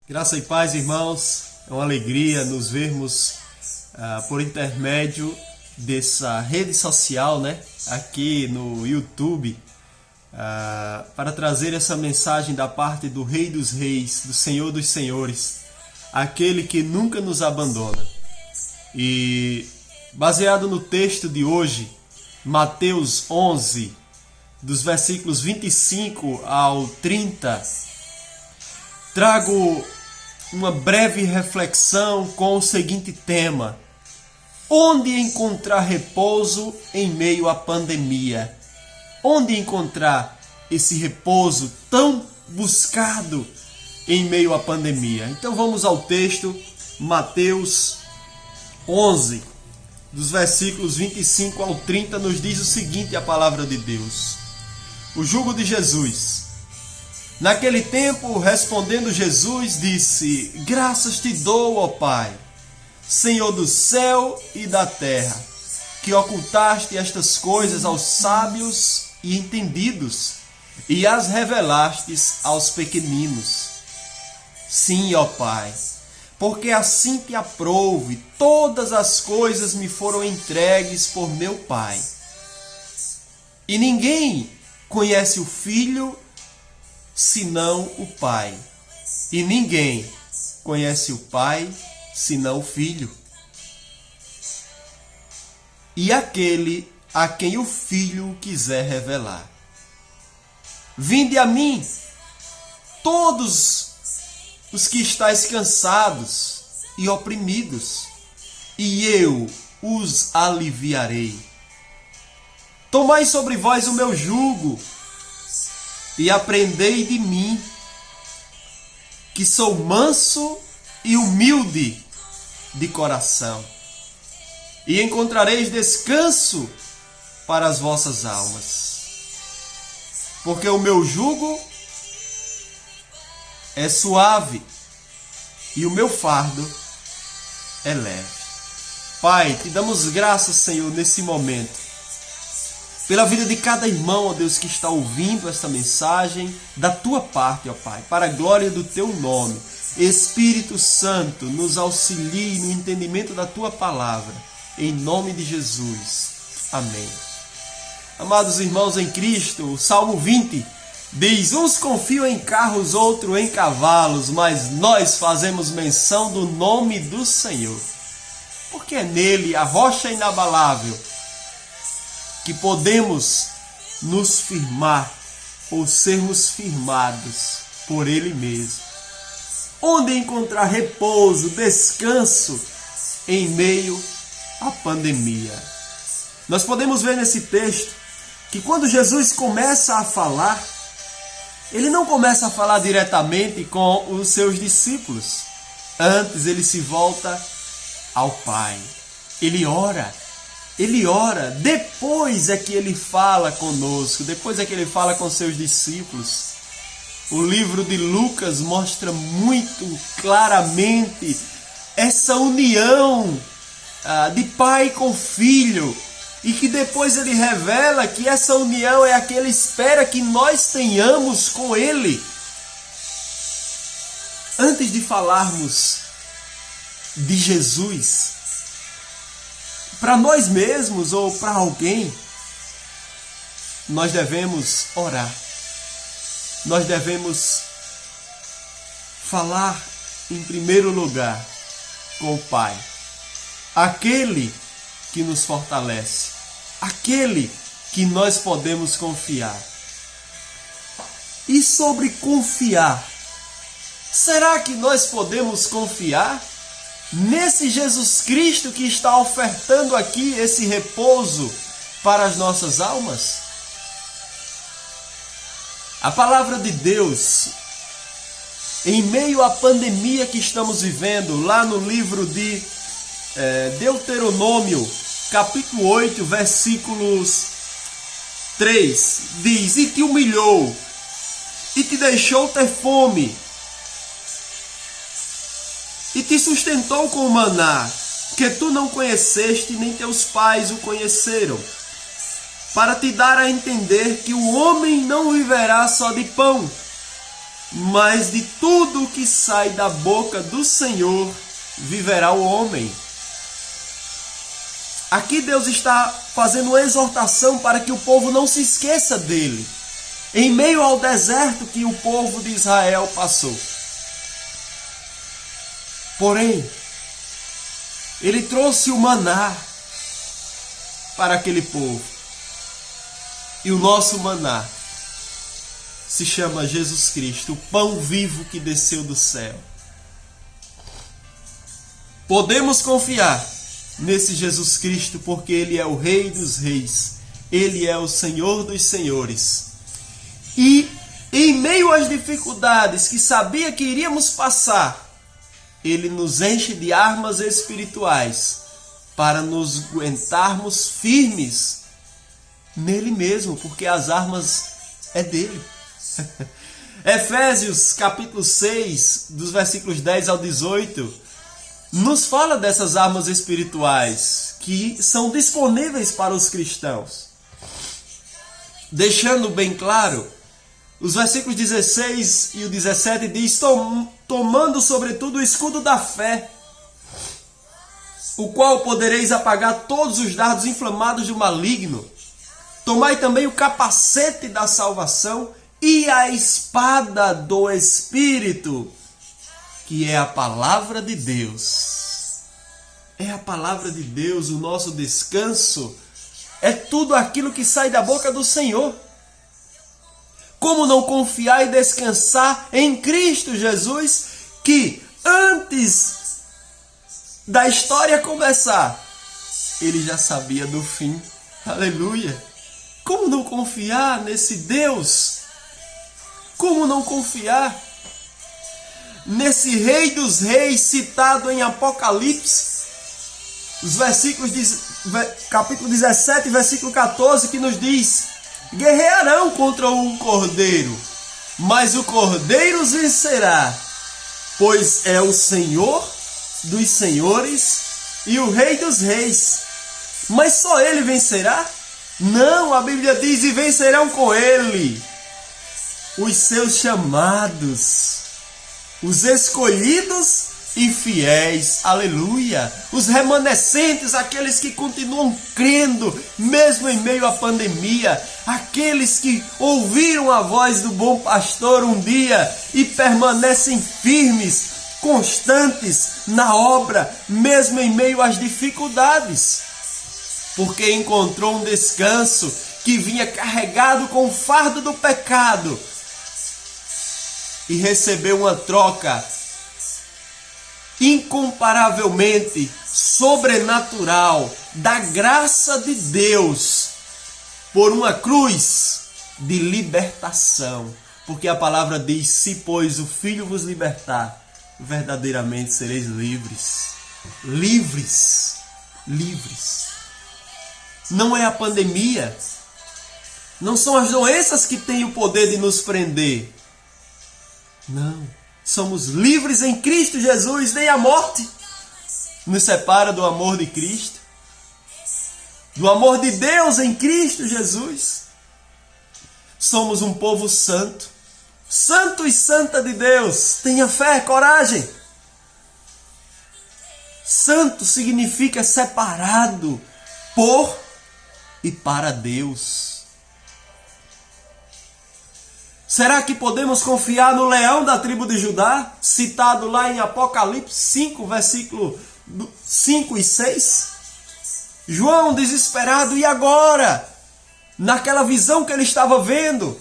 Graça e paz, irmãos. É uma alegria nos vermos por intermédio dessa rede social, aqui no YouTube, para trazer essa mensagem da parte do Rei dos Reis, do Senhor dos Senhores, aquele que nunca nos abandona. E baseado no texto de hoje, Mateus 11, dos versículos 25 ao 30, trago uma breve reflexão com o seguinte tema: onde encontrar repouso em meio à pandemia? Onde encontrar esse repouso tão buscado em meio à pandemia? Então vamos ao texto, Mateus 11, dos versículos 25 ao 30, nos diz o seguinte a palavra de Deus: o jugo de Jesus. Naquele tempo, respondendo Jesus, disse: graças te dou, ó Pai, Senhor do céu e da terra, que ocultaste estas coisas aos sábios e entendidos, e as revelastes aos pequeninos. Sim, ó Pai, porque assim te aprouve, todas as coisas me foram entregues por meu Pai. E ninguém conhece o Filho senão o Pai, e ninguém conhece o Pai senão o Filho, e aquele a quem o Filho quiser revelar. Vinde a mim, todos os que estáis cansados e oprimidos, e eu os aliviarei. Tomai sobre vós o meu jugo, e aprendei de mim, que sou manso e humilde de coração, e encontrareis descanso para as vossas almas. Porque o meu jugo é suave e o meu fardo é leve. Pai, te damos graças, Senhor, nesse momento, pela vida de cada irmão, ó Deus, que está ouvindo esta mensagem da tua parte, ó Pai, para a glória do teu nome. Espírito Santo, nos auxilie no entendimento da tua palavra, em nome de Jesus. Amém. Amados irmãos em Cristo, o Salmo 20 diz: uns confiam em carros, outros em cavalos, mas nós fazemos menção do nome do Senhor, porque é nele, a rocha inabalável, que podemos nos firmar ou sermos firmados por Ele mesmo. Onde encontrar repouso, descanso em meio à pandemia? Nós podemos ver nesse texto que quando Jesus começa a falar, Ele não começa a falar diretamente com os seus discípulos. Antes Ele se volta ao Pai. Ele ora, depois é que Ele fala conosco, depois é que Ele fala com seus discípulos. O livro de Lucas mostra muito claramente essa união de pai com filho, e que depois Ele revela que essa união é a que Ele espera que nós tenhamos com Ele. Antes de falarmos de Jesus para nós mesmos ou para alguém, nós devemos orar. Nós devemos falar em primeiro lugar com o Pai, aquele que nos fortalece, aquele que nós podemos confiar. E sobre confiar, será que nós podemos confiar nesse Jesus Cristo que está ofertando aqui esse repouso para as nossas almas? A palavra de Deus, em meio à pandemia que estamos vivendo, lá no livro de Deuteronômio, capítulo 8, versículos 3, diz: e te humilhou, e te deixou ter fome, e te sustentou com o maná, que tu não conheceste, nem teus pais o conheceram, para te dar a entender que o homem não viverá só de pão, mas de tudo que sai da boca do Senhor viverá o homem. Aqui Deus está fazendo uma exortação para que o povo não se esqueça dele, em meio ao deserto que o povo de Israel passou. Porém, ele trouxe o maná para aquele povo. E o nosso maná se chama Jesus Cristo, o pão vivo que desceu do céu. Podemos confiar nesse Jesus Cristo porque Ele é o Rei dos Reis, Ele é o Senhor dos Senhores. E em meio às dificuldades que sabia que iríamos passar, Ele nos enche de armas espirituais para nos aguentarmos firmes nele mesmo, porque as armas é dele. Efésios capítulo 6, dos versículos 10 ao 18, nos fala dessas armas espirituais que são disponíveis para os cristãos. Deixando bem claro, os versículos 16 e o 17 diz: tomando sobretudo o escudo da fé, o qual podereis apagar todos os dardos inflamados do maligno. Tomai também o capacete da salvação e a espada do Espírito, que é a palavra de Deus. É a palavra de Deus, o nosso descanso. É tudo aquilo que sai da boca do Senhor. Como não confiar e descansar em Cristo Jesus, que antes da história começar, Ele já sabia do fim. Aleluia! Como não confiar nesse Deus? Como não confiar nesse Rei dos Reis citado em Apocalipse? Os versículos, capítulo 17, versículo 14, que nos diz: guerrearão contra um cordeiro, mas o cordeiro os vencerá, pois é o Senhor dos senhores e o Rei dos reis. Mas só ele vencerá? Não, a Bíblia diz: e vencerão com ele os seus chamados, os escolhidos e fiéis. Aleluia! Os remanescentes, aqueles que continuam crendo, mesmo em meio à pandemia, aqueles que ouviram a voz do bom pastor um dia e permanecem firmes, constantes na obra, mesmo em meio às dificuldades, porque encontrou um descanso que vinha carregado com o fardo do pecado e recebeu uma troca incomparavelmente sobrenatural da graça de Deus por uma cruz de libertação, porque a palavra diz: se pois o Filho vos libertar, verdadeiramente sereis livres. Livres, livres. Não é a pandemia, não são as doenças que têm o poder de nos prender. Não, somos livres em Cristo Jesus. Nem a morte nos separa do amor de Cristo, do amor de Deus em Cristo Jesus. Somos um povo santo, santo e santa de Deus. Tenha fé, coragem. Santo significa separado por e para Deus. Será que podemos confiar no leão da tribo de Judá, citado lá em Apocalipse 5, versículo 5 e 6? João, desesperado, e agora? Naquela visão que ele estava vendo,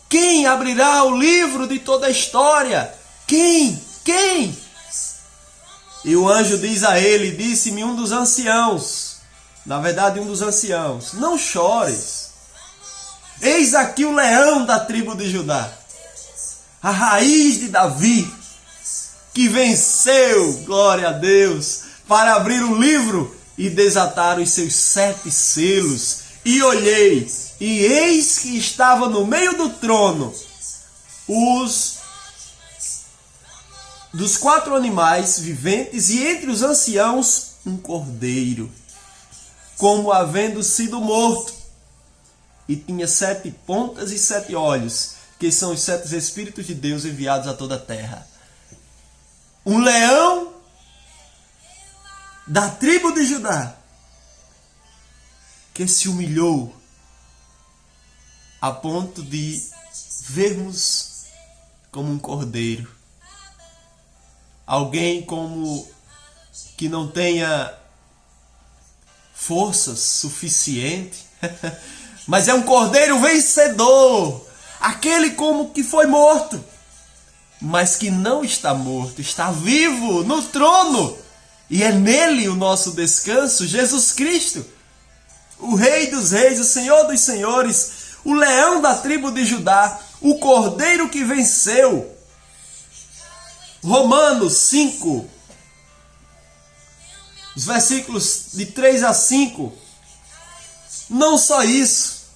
quem abrirá o livro de toda a história? Quem? Quem? E o anjo diz a ele, disse-me um dos anciãos, na verdade um dos anciãos: não chores, eis aqui o leão da tribo de Judá, a raiz de Davi, que venceu, glória a Deus, para abrir o livro e desatar os seus 7 selos. E olhei, e eis que estava no meio do trono dos 4 animais viventes, e entre os anciãos um cordeiro, como havendo sido morto, e tinha 7 pontas e 7 olhos, que são os 7 Espíritos de Deus enviados a toda a terra. Um leão da tribo de Judá, que se humilhou a ponto de vermos como um cordeiro. Alguém como que não tenha forças suficientes, mas é um cordeiro vencedor. Aquele como que foi morto, mas que não está morto, está vivo no trono. E é nele o nosso descanso, Jesus Cristo, o Rei dos Reis, o Senhor dos Senhores, o leão da tribo de Judá, o cordeiro que venceu. Romanos 5, os versículos de 3 a 5. Não só isso,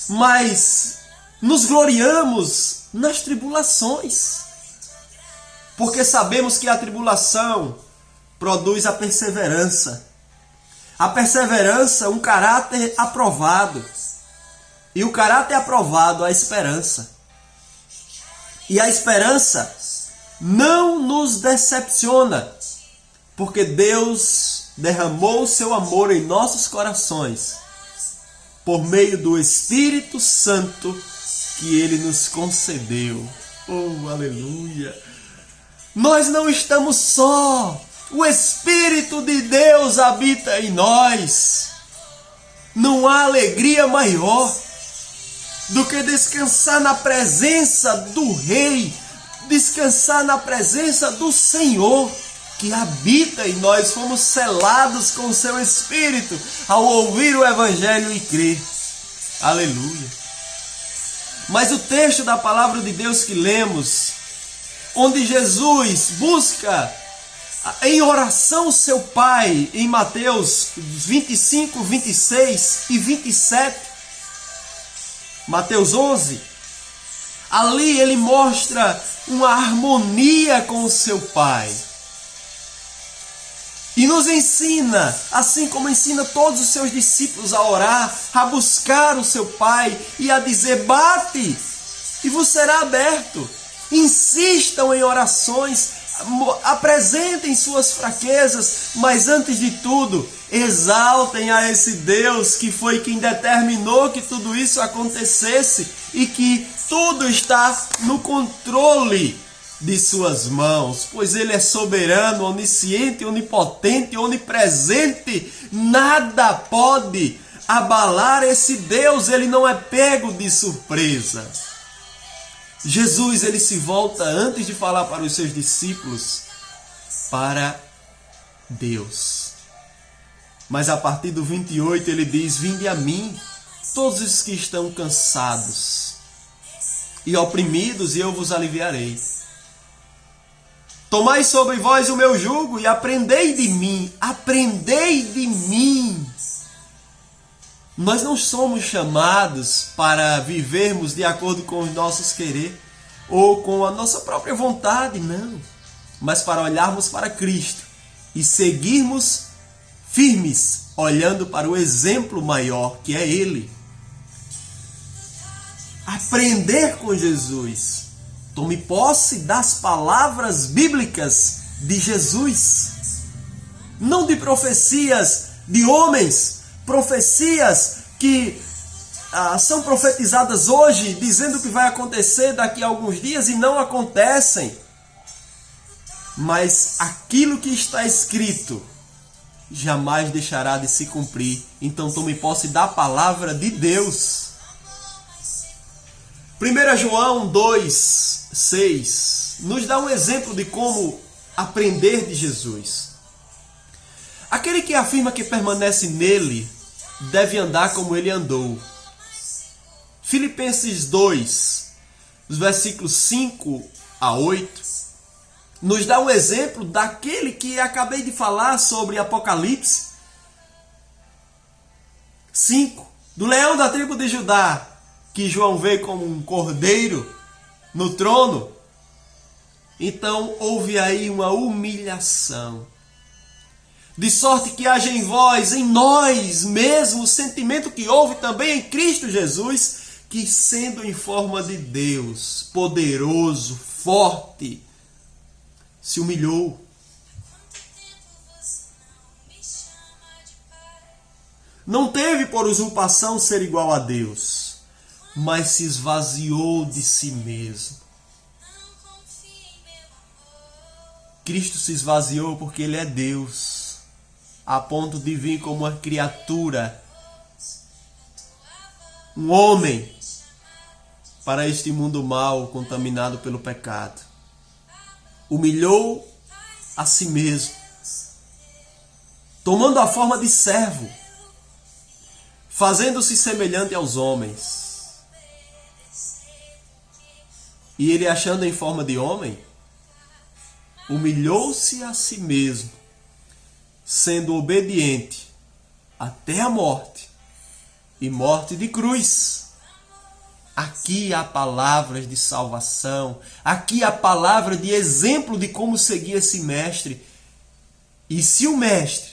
mas nos gloriamos nas tribulações, porque sabemos que a tribulação produz a perseverança. A perseverança, um caráter aprovado. E o caráter aprovado, a esperança. E a esperança não nos decepciona, porque Deus derramou o seu amor em nossos corações, por meio do Espírito Santo que Ele nos concedeu. Oh, aleluia! Nós não estamos só. O Espírito de Deus habita em nós. Não há alegria maior do que descansar na presença do Rei, descansar na presença do Senhor que habita em nós. Fomos selados com o seu Espírito ao ouvir o Evangelho e crer. Aleluia! Mas o texto da palavra de Deus que lemos, onde Jesus busca em oração seu Pai, em Mateus 25, 26 e 27, Mateus 11, ali ele mostra uma harmonia com o seu Pai. E nos ensina, assim como ensina todos os seus discípulos a orar, a buscar o seu Pai e a dizer: bate e vos será aberto. Insistam em orações, apresentem suas fraquezas, mas antes de tudo, exaltem a esse Deus que foi quem determinou que tudo isso acontecesse e que tudo está no controle de suas mãos, pois Ele é soberano, onisciente, onipotente, onipresente. Nada pode abalar esse Deus, Ele não é pego de surpresa. Jesus, ele se volta antes de falar para os seus discípulos para Deus. Mas a partir do 28 ele diz: vinde a mim, todos os que estão cansados e oprimidos, e eu vos aliviarei. Tomai sobre vós o meu jugo e aprendei de mim. Aprendei de mim. Nós não somos chamados para vivermos de acordo com os nossos querer ou com a nossa própria vontade, não. Mas para olharmos para Cristo e seguirmos firmes, olhando para o exemplo maior, que é Ele. Aprender com Jesus. Tome posse das palavras bíblicas de Jesus. Não de profecias de homens, profecias que são profetizadas hoje, dizendo que vai acontecer daqui a alguns dias e não acontecem. Mas aquilo que está escrito jamais deixará de se cumprir. Então tome posse da palavra de Deus. 1 João 2, 6 nos dá um exemplo de como aprender de Jesus. Aquele que afirma que permanece nele deve andar como ele andou. Filipenses 2, os versículos 5 a 8, nos dá um exemplo daquele que acabei de falar sobre Apocalipse 5, do leão da tribo de Judá, que João vê como um cordeiro no trono. Então houve aí uma humilhação. De sorte que haja em vós, em nós mesmo, o sentimento que houve também em Cristo Jesus, que sendo em forma de Deus, poderoso, forte, se humilhou. Não teve por usurpação ser igual a Deus, mas se esvaziou de si mesmo. Cristo se esvaziou porque Ele é Deus, a ponto de vir como uma criatura, um homem, para este mundo mau, contaminado pelo pecado. Humilhou a si mesmo, tomando a forma de servo, fazendo-se semelhante aos homens. E Ele, achando em forma de homem, humilhou-se a si mesmo, sendo obediente até a morte, e morte de cruz. Aqui há palavras de salvação, aqui há palavra de exemplo de como seguir esse mestre. E se o mestre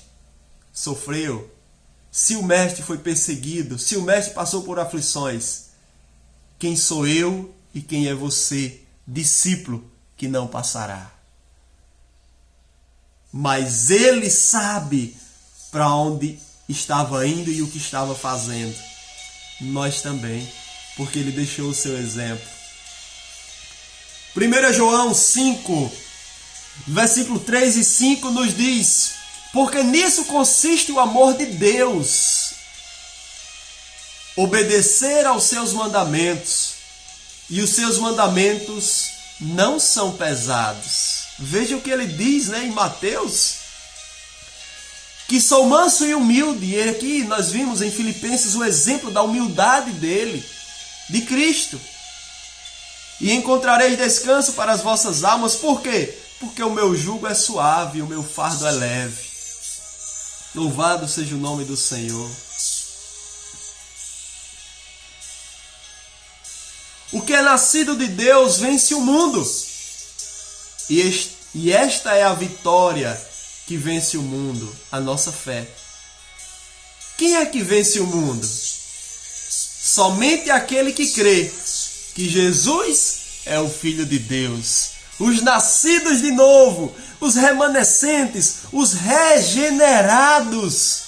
sofreu, se o mestre foi perseguido, se o mestre passou por aflições, quem sou eu e quem é você, discípulo, que não passará? Mas ele sabe para onde estava indo e o que estava fazendo. Nós também, porque ele deixou o seu exemplo. 1 João 5, versículo 3 e 5 nos diz: porque nisso consiste o amor de Deus, obedecer aos seus mandamentos, e os seus mandamentos não são pesados. Veja o que ele diz, em Mateus, que sou manso e humilde. E aqui nós vimos em Filipenses o exemplo da humildade dele, de Cristo. E encontrareis descanso para as vossas almas. Por quê? Porque o meu jugo é suave e o meu fardo é leve. Louvado seja o nome do Senhor. O que é nascido de Deus vence o mundo. E esta é a vitória que vence o mundo, a nossa fé. Quem é que vence o mundo? Somente aquele que crê que Jesus é o Filho de Deus. Os nascidos de novo, os remanescentes, os regenerados.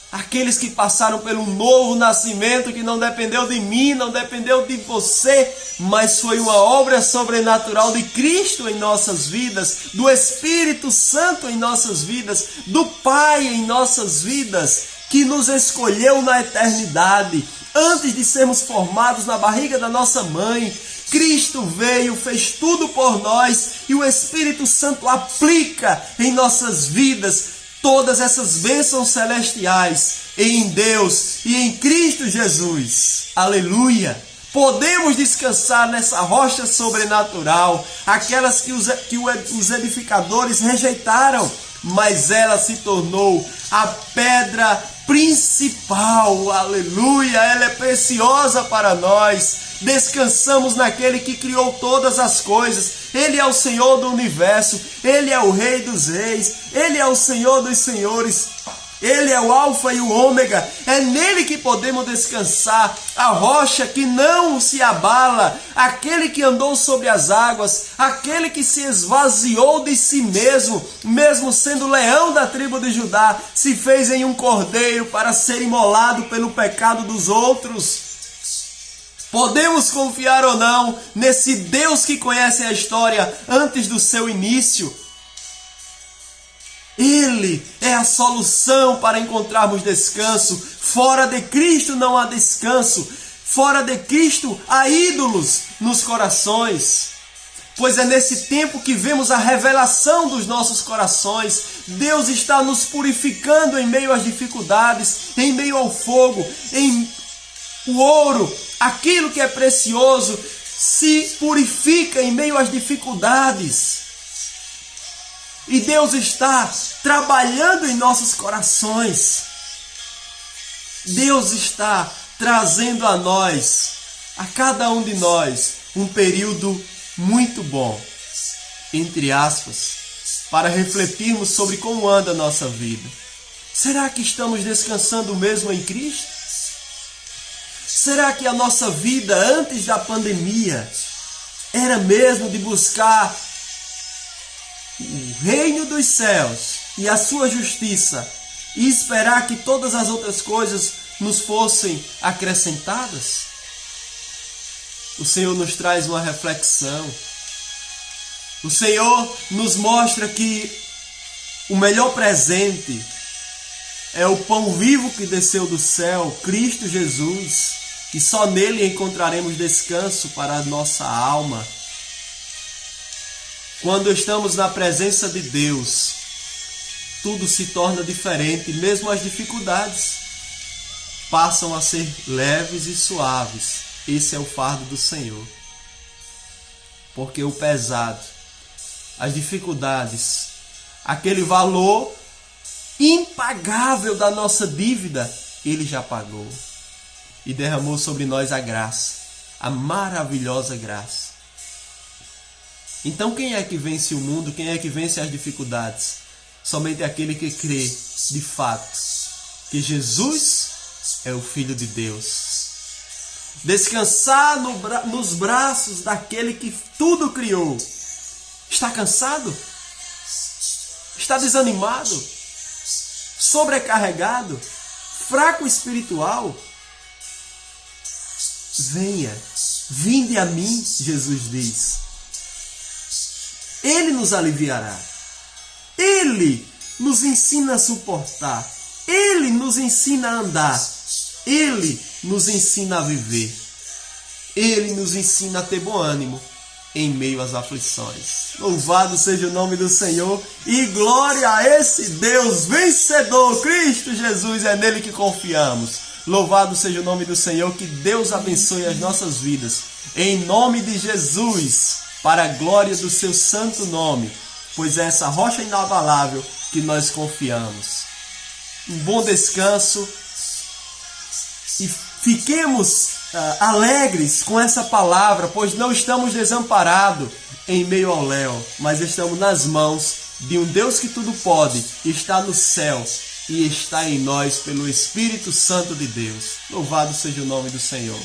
Aqueles que passaram pelo novo nascimento, que não dependeu de mim, não dependeu de você, mas foi uma obra sobrenatural de Cristo em nossas vidas, do Espírito Santo em nossas vidas, do Pai em nossas vidas, que nos escolheu na eternidade, antes de sermos formados na barriga da nossa mãe. Cristo veio, fez tudo por nós, e o Espírito Santo aplica em nossas vidas todas essas bênçãos celestiais em Deus e em Cristo Jesus. Aleluia! Podemos descansar nessa rocha sobrenatural, aquelas que os edificadores rejeitaram, mas ela se tornou a pedra principal. Aleluia! Ela é preciosa para nós. Descansamos naquele que criou todas as coisas. Ele é o Senhor do universo. Ele é o Rei dos reis. Ele é o Senhor dos senhores. Ele é o Alfa e o Ômega. É nele que podemos descansar. A rocha que não se abala. Aquele que andou sobre as águas. Aquele que se esvaziou de si mesmo. Mesmo sendo leão da tribo de Judá, se fez em um cordeiro para ser imolado pelo pecado dos outros. Podemos confiar ou não nesse Deus que conhece a história antes do seu início. Ele é a solução para encontrarmos descanso. Fora de Cristo não há descanso. Fora de Cristo há ídolos nos corações. Pois é nesse tempo que vemos a revelação dos nossos corações. Deus está nos purificando em meio às dificuldades, em meio ao fogo, em o ouro, aquilo que é precioso, se purifica em meio às dificuldades. E Deus está trabalhando em nossos corações. Deus está trazendo a nós, a cada um de nós, um período muito bom, entre aspas, para refletirmos sobre como anda a nossa vida. Será que estamos descansando mesmo em Cristo? Será que a nossa vida antes da pandemia era mesmo de buscar o reino dos céus e a sua justiça e esperar que todas as outras coisas nos fossem acrescentadas? O Senhor nos traz uma reflexão. O Senhor nos mostra que o melhor presente é o pão vivo que desceu do céu, Cristo Jesus, e só nele encontraremos descanso para a nossa alma. Quando estamos na presença de Deus, tudo se torna diferente, mesmo as dificuldades passam a ser leves e suaves. Esse é o fardo do Senhor. Porque o pesado, as dificuldades, aquele valor impagável da nossa dívida, Ele já pagou e derramou sobre nós a graça, a maravilhosa graça. Então quem é que vence o mundo? Quem é que vence as dificuldades? Somente aquele que crê de fato que Jesus é o Filho de Deus. Descansar nos braços daquele que tudo criou. Está cansado? Está desanimado? Sobrecarregado? Fraco espiritual? Venha, vinde a mim, Jesus diz. Ele nos aliviará. Ele nos ensina a suportar. Ele nos ensina a andar. Ele nos ensina a viver. Ele nos ensina a ter bom ânimo em meio às aflições. Louvado seja o nome do Senhor e glória a esse Deus vencedor, Cristo Jesus, é nele que confiamos. Louvado seja o nome do Senhor, que Deus abençoe as nossas vidas, em nome de Jesus, para a glória do seu santo nome, pois é essa rocha inabalável que nós confiamos. Um bom descanso e fiquemos alegres com essa palavra, pois não estamos desamparados em meio ao léu, mas estamos nas mãos de um Deus que tudo pode, está no céu e está em nós pelo Espírito Santo de Deus. Louvado seja o nome do Senhor.